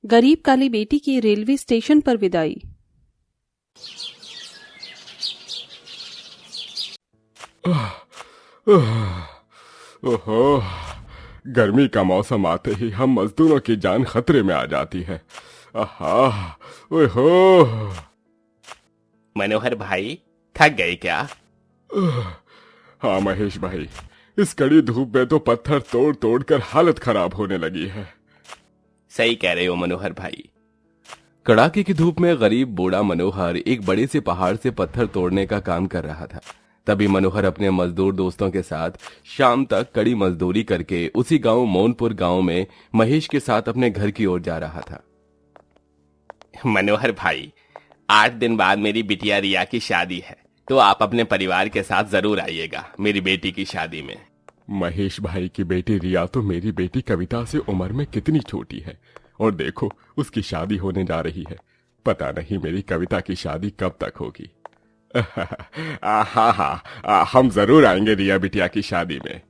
गरीब काली बेटी की रेलवे स्टेशन पर विदाई। ओहो, गर्मी का मौसम आते ही हम मजदूरों की जान खतरे में आ जाती है। आहा, ओहो। मनोहर भाई, थक गए क्या? हाँ महेश भाई, इस कड़ी धूप में तो पत्थर तोड़ तोड़ कर हालत खराब होने लगी है। सही कह रहे हो मनोहर भाई। कड़ाके की धूप में गरीब बूढ़ा मनोहर एक बड़े से पहाड़ से पत्थर तोड़ने का काम कर रहा था। तभी मनोहर अपने मजदूर दोस्तों के साथ शाम तक कड़ी मजदूरी करके उसी गांव मोनपुर गांव में महेश के साथ अपने घर की ओर जा रहा था। मनोहर भाई, 8 दिन बाद मेरी बिटिया रिया की शादी है, तो आप अपने परिवार के साथ जरूर आइएगा मेरी बेटी की शादी में। महेश भाई की बेटी रिया तो मेरी बेटी कविता से उम्र में कितनी छोटी है, और देखो उसकी शादी होने जा रही है। पता नहीं मेरी कविता की शादी कब तक होगी। हम जरूर आएंगे रिया बिटिया की शादी में।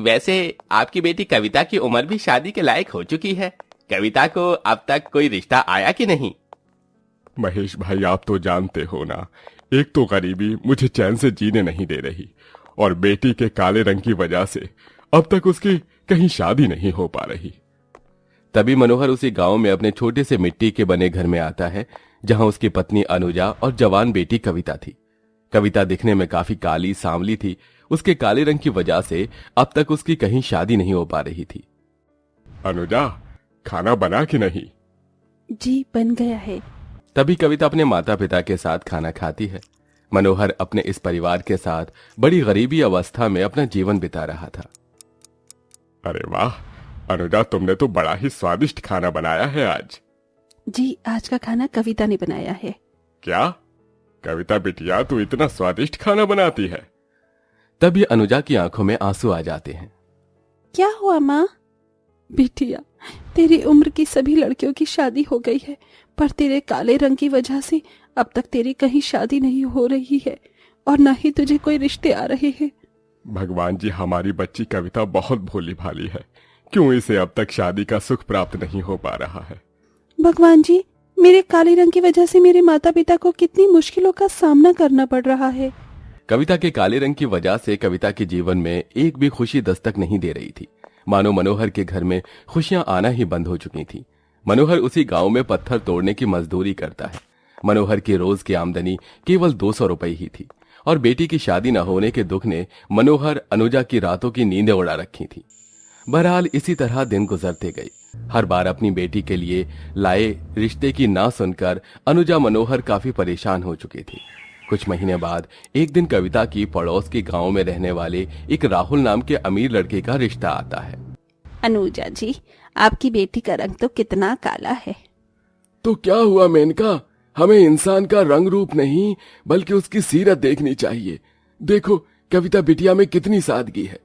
वैसे आपकी बेटी कविता की उम्र भी शादी के लायक हो चुकी है। कविता को अब तक कोई रिश्ता आया कि नहीं? महेश भाई, आप तो जानते हो ना, एक तो गरीबी मुझे चैन से जीने नहीं दे रही, और बेटी के काले रंग की वजह से अब तक उसकी कहीं शादी नहीं हो पा रही। तभी मनोहर उसी गांव में अपने छोटे से मिट्टी के बने घर में आता है, जहां उसकी पत्नी अनुजा और जवान बेटी कविता थी। कविता दिखने में काफी काली सांवली थी। उसके काले रंग की वजह से अब तक उसकी कहीं शादी नहीं हो पा रही थी। अनुजा, खाना बना कि नहीं? जी, बन गया है। तभी कविता अपने माता पिता के साथ खाना खाती है। मनोहर अपने इस परिवार के साथ बड़ी गरीबी अवस्था में अपना जीवन बिता रहा था। अरे वाह अनुजा, तुमने तो बड़ा ही स्वादिष्ट खाना बनाया है आज। जी, आज का खाना कविता ने बनाया है। क्या? कविता बिटिया, तू इतना स्वादिष्ट खाना बनाती है? तभी अनुजा की आंखों में आंसू आ जाते हैं। क्या हुआ माँ? बिटिया, तेरी उम्र की सभी लड़कियों की शादी हो गई है, पर तेरे काले रंग की वजह से अब तक तेरी कहीं शादी नहीं हो रही है, और न ही तुझे कोई रिश्ते आ रहे हैं। भगवान जी, हमारी बच्ची कविता बहुत भोली भाली है, क्यों इसे अब तक शादी का सुख प्राप्त नहीं हो पा रहा है? भगवान जी, मेरे काले रंग की वजह से मेरे माता पिता को कितनी मुश्किलों का सामना करना पड़ रहा है। कविता के काले रंग की वजह से कविता के जीवन में एक भी खुशी दस्तक नहीं दे रही थी। मानो मनोहर के घर में खुशियां आना ही बंद हो चुकी थी। मनोहर उसी गांव में पत्थर तोड़ने की मजदूरी करता है। मनोहर की रोज की आमदनी केवल 200 रुपए ही थी, और बेटी की शादी न होने के दुख ने मनोहर अनुजा की रातों की नींदें उड़ा रखी थी। बहरहाल इसी तरह दिन गुजरते गए। हर बार अपनी बेटी के लिए लाए रिश्ते की ना सुनकर अनुजा मनोहर काफी परेशान हो चुकी थी। कुछ महीने बाद एक दिन कविता की पड़ोस के गांव में रहने वाले एक राहुल नाम के अमीर लड़के का रिश्ता आता है। अनुजा जी, आपकी बेटी का रंग तो कितना काला है। तो क्या हुआ मेनका, हमें इंसान का रंग रूप नहीं बल्कि उसकी सीरत देखनी चाहिए। देखो कविता बिटिया में कितनी सादगी है।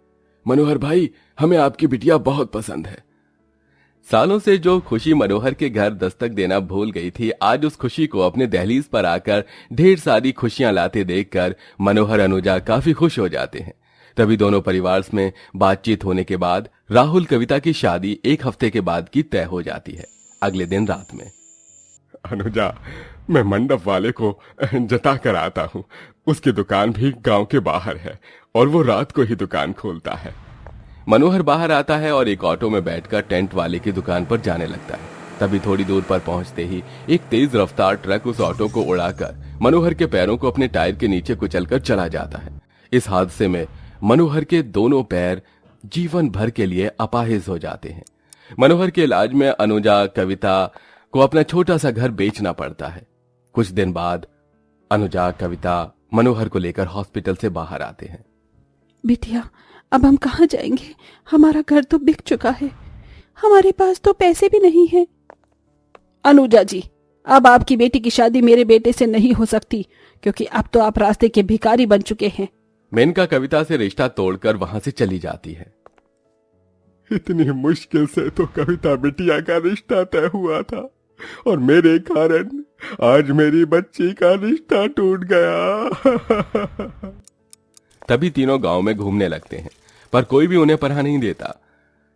मनोहर भाई, हमें आपकी बिटिया बहुत पसंद है। सालों से जो खुशी मनोहर के घर दस्तक देना भूल गई थी, आज उस खुशी को अपने दहलीज पर आकर ढेर सारी खुशियां लाते देखकर मनोहर अनुजा काफी खुश हो जाते हैं। तभी दोनों परिवार में बातचीत होने के बाद राहुल कविता की शादी 1 हफ्ते के बाद की तय हो जाती है। अगले दिन रात में अनुजा, मैं मंडप वाले को जता कर आता हूँ। उसकी दुकान भी गांव के बाहर है, और वो रात को ही दुकान खोलता है। मनोहर बाहर आता है और एक ऑटो में बैठकर टेंट वाले की दुकान पर जाने लगता है। तभी थोड़ी दूर पर पहुंचते ही एक तेज रफ्तार ट्रक उस ऑटो को उड़ाकर मनोहर के पैरों को अपने टायर के नीचे कुचलकर चला जाता है। इस हादसे में मनोहर के दोनों पैर जीवन भर के लिए अपाहिज हो जाते हैं। मनोहर के इलाज में अनुजा कविता को अपना छोटा सा घर बेचना पड़ता है। कुछ दिन बाद अनुजा कविता मनोहर को लेकर हॉस्पिटल से बाहर आते हैं। बिटिया, अब हम कहाँ जाएंगे? हमारा घर तो बिक चुका है, हमारे पास तो पैसे भी नहीं है। अनुजा जी, अब आपकी बेटी की शादी मेरे बेटे से नहीं हो सकती, क्योंकि अब तो आप रास्ते के भिखारी बन चुके हैं। मेनका कविता से रिश्ता तोड़कर वहां से चली जाती है। इतनी मुश्किल से तो कविता बिटिया का रिश्ता तय हुआ था, और मेरे कारण आज मेरी बच्ची का रिश्ता टूट गया। तभी तीनों गांव में घूमने लगते हैं, पर कोई भी उन्हें पनाह नहीं देता।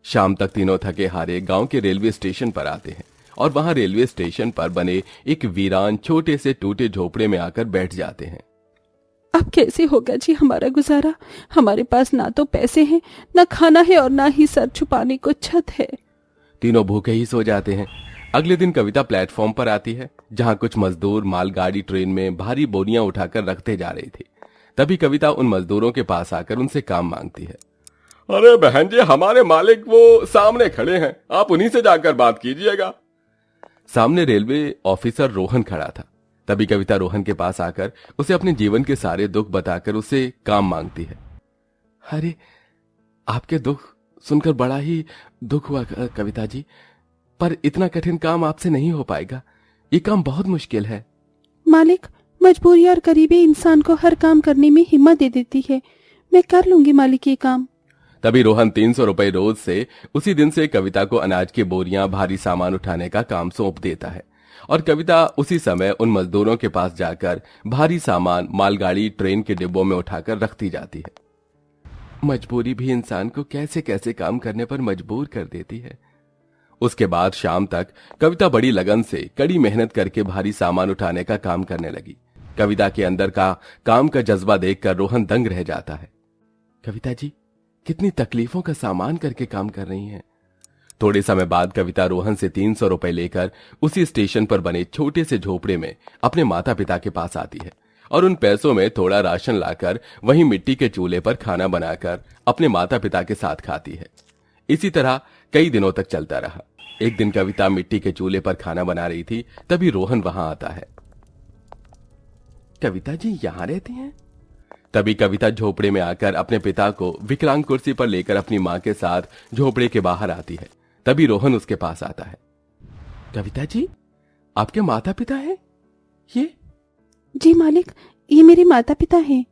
शाम तक तीनों थके हारे गांव के रेलवे स्टेशन पर आते हैं और वहां रेलवे स्टेशन पर बने एक वीरान छोटे से टूटे झोपड़े में आकर बैठ जाते हैं। अब कैसे होगा जी हमारा गुजारा? हमारे पास ना तो पैसे हैं, ना खाना है और ना ही सर छुपाने को छत है। तीनों भूखे ही सो जाते हैं। अगले दिन कविता प्लेटफॉर्म पर आती है जहां कुछ मजदूर मालगाड़ी ट्रेन में भारी बोरियां उठाकर रखते जा रहे थे। तभी कविता उन मजदूरों के पास आकर उनसे काम मांगती है। अरे बहन जी, हमारे मालिक वो सामने खड़े हैं, आप उन्हीं से जाकर बात कीजिएगा। सामने रेलवे ऑफिसर रोहन खड़ा था। तभी कविता रोहन के पास आकर उसे अपने जीवन के सारे दुख बताकर उससे काम मांगती है। अरे आपके दुख सुनकर बड़ा ही दुख हुआ कविता जी, पर इतना कठिन काम आपसे नहीं हो पाएगा। ये काम बहुत मुश्किल है। मालिक, मजबूरी और गरीबी इंसान को हर काम करने में हिम्मत दे देती है। मैं कर लूंगी मालिक ये काम। तभी रोहन 300 रुपए रोज से उसी दिन से कविता को अनाज की बोरियां भारी सामान उठाने का काम सौंप देता है और कविता उसी समय उन मजदूरों के पास जाकर भारी सामान मालगाड़ी ट्रेन के डिब्बों में उठाकर रखती जाती है। मजबूरी भी इंसान को कैसे कैसे काम करने पर मजबूर कर देती है। उसके बाद शाम तक कविता बड़ी लगन से कड़ी मेहनत करके भारी सामान उठाने का काम करने लगी। कविता के अंदर का काम का जज्बा देखकर रोहन दंग रह जाता है। कविता जी कितनी तकलीफों का सामान करके काम कर रही हैं। थोड़े समय बाद कविता रोहन से 300 रुपए लेकर उसी स्टेशन पर बने छोटे से झोपड़े में अपने माता पिता के पास आती है और उन पैसों में थोड़ा राशन लाकर वहीं मिट्टी के चूल्हे पर खाना बनाकर अपने माता पिता के साथ खाती है। इसी तरह कई दिनों तक चलता रहा। एक दिन कविता मिट्टी के चूल्हे पर खाना बना रही थी, तभी रोहन वहां आता है। कविता जी यहां रहती हैं? तभी कविता झोपड़े में आकर अपने पिता को विकलांग कुर्सी पर लेकर अपनी मां के साथ झोपड़े के बाहर आती है। तभी रोहन उसके पास आता है। कविता जी आपके माता पिता हैं? ये? जी मालिक, ये मेरे माता पिता हैं।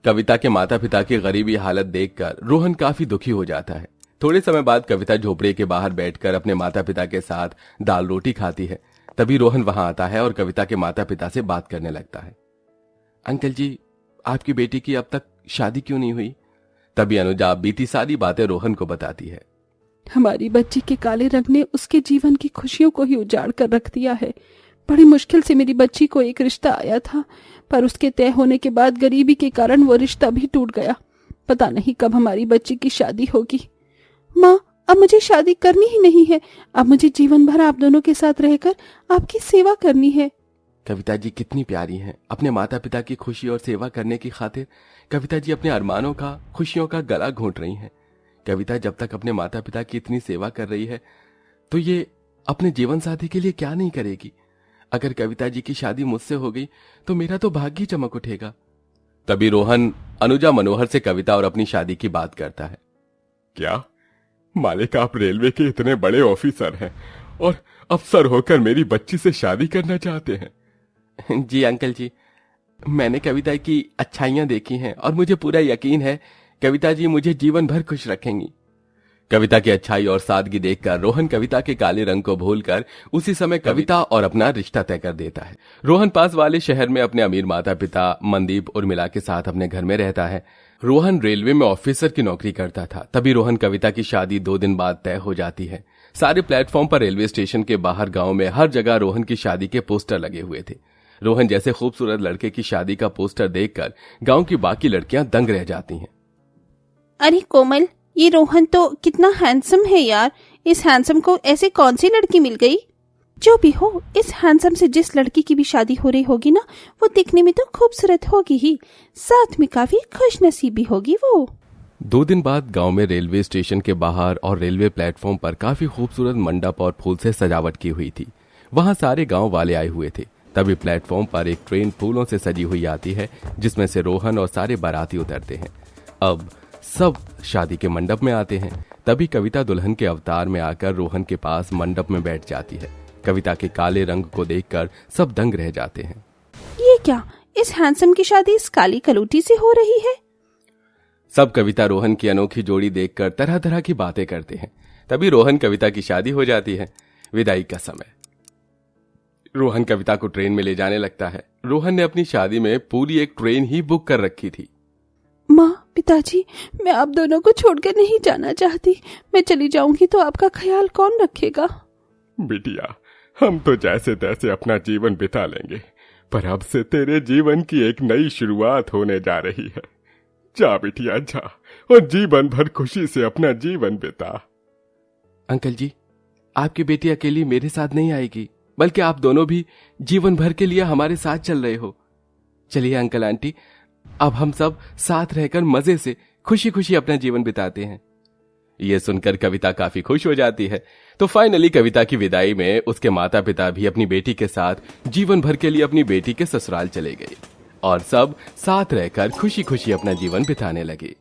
कविता के माता पिता की गरीबी हालत देखकर रोहन काफी दुखी हो जाता है। थोड़े समय बाद कविता झोपड़े के बाहर बैठकर अपने माता पिता के साथ दाल रोटी खाती है। तभी रोहन वहां आता है और कविता के माता पिता से बात करने लगता है। अंकल जी, आपकी बेटी की अब तक शादी क्यों नहीं हुई? तभी अनुजा बीती सारी बातें रोहन को बताती है। हमारी बच्ची के काले रंग ने उसके जीवन की खुशियों को ही उजाड़ कर रख दिया है। बड़ी मुश्किल से मेरी बच्ची को एक रिश्ता आया था, पर उसके तय होने के बाद गरीबी के कारण वो रिश्ता भी टूट गया। पता नहीं कब हमारी बच्ची की शादी होगी। माँ, अब मुझे शादी करनी ही नहीं है। अब मुझे जीवन भर आप दोनों के साथ रहकर आपकी सेवा करनी है। कविता जी कितनी प्यारी हैं। अपने माता पिता की खुशी और सेवा करने की खातिर कविता जी अपने अरमानों का, खुशियों का गला घोंट रही हैं। कविता जब तक अपने माता पिता की इतनी सेवा कर रही है तो ये अपने जीवन साथी के लिए क्या नहीं करेगी। अगर कविता जी की शादी मुझसे हो गई तो मेरा तो भाग्य ही चमक उठेगा। तभी रोहन अनुजा मनोहर से कविता और अपनी शादी की बात करता है। क्या मालिक, आप रेलवे के इतने बड़े ऑफिसर हैं और अफसर होकर मेरी बच्ची से शादी करना चाहते हैं? जी अंकल जी, मैंने कविता की अच्छाइयां देखी हैं और मुझे पूरा यकीन है कविता जी मुझे जीवन भर खुश रखेंगी। कविता की अच्छाई और सादगी देखकर रोहन कविता के काले रंग को भूलकर उसी समय कविता और अपना रिश्ता तय कर देता है। रोहन पास वाले शहर में अपने अमीर माता पिता मनदीप उर्मिला के साथ अपने घर में रहता है। रोहन रेलवे में ऑफिसर की नौकरी करता था। तभी रोहन कविता की शादी 2 दिन बाद तय हो जाती है। सारे प्लेटफॉर्म पर, रेलवे स्टेशन के बाहर, गाँव में हर जगह रोहन की शादी के पोस्टर लगे हुए थे। रोहन जैसे खूबसूरत लड़के की शादी का पोस्टर देखकर गांव की बाकी लड़कियां दंग रह जाती हैं। अरे कोमल, ये रोहन तो कितना हैंडसम है यार। इस हैंडसम को ऐसे कौन सी लड़की मिल गई? जो भी हो, इस हैंडसम से जिस लड़की की भी शादी हो रही होगी ना, वो दिखने में तो खूबसूरत होगी ही, साथ में काफी खुशनसीबी होगी वो। 2 दिन बाद गांव में रेलवे स्टेशन के बाहर और रेलवे प्लेटफॉर्म पर काफी खूबसूरत मंडप और फूल से सजावट की हुई थी। वहां सारे गांव वाले आए हुए थे। तभी प्लेटफॉर्म पर एक ट्रेन फूलों से सजी हुई आती है, जिसमें से रोहन और सारे बाराती उतरते हैं। अब सब शादी के मंडप में आते हैं। तभी कविता दुल्हन के अवतार में आकर रोहन के पास मंडप में बैठ जाती है। कविता के काले रंग को देखकर सब दंग रह जाते हैं। ये क्या, इस हैंडसम की शादी इस काली कलूटी से हो रही है? सब कविता रोहन की अनोखी जोड़ी देखकर तरह तरह की बातें करते हैं। तभी रोहन कविता की शादी हो जाती है। विदाई का समय। रोहन कविता को ट्रेन में ले जाने लगता है। रोहन ने अपनी शादी में पूरी एक ट्रेन ही बुक कर रखी थी। माँ, पिताजी, मैं आप दोनों को छोड़कर नहीं जाना चाहती। मैं चली जाऊंगी तो आपका ख्याल कौन रखेगा? बिटिया, हम तो जैसे तैसे अपना जीवन बिता लेंगे, पर अब से तेरे जीवन की एक नई शुरुआत होने जा रही है। जा बिटिया जा, और जीवन भर खुशी से अपना जीवन बिता। अंकल जी, आपकी बेटी अकेली मेरे साथ नहीं आएगी, बल्कि आप दोनों भी जीवन भर के लिए हमारे साथ चल रहे हो। चलिए अंकल आंटी, अब हम सब साथ रहकर मजे से खुशी खुशी अपना जीवन बिताते हैं। यह सुनकर कविता काफी खुश हो जाती है। तो फाइनली कविता की विदाई में उसके माता पिता भी अपनी बेटी के साथ जीवन भर के लिए अपनी बेटी के ससुराल चले गए और सब साथ रहकर खुशी खुशी अपना जीवन बिताने लगे।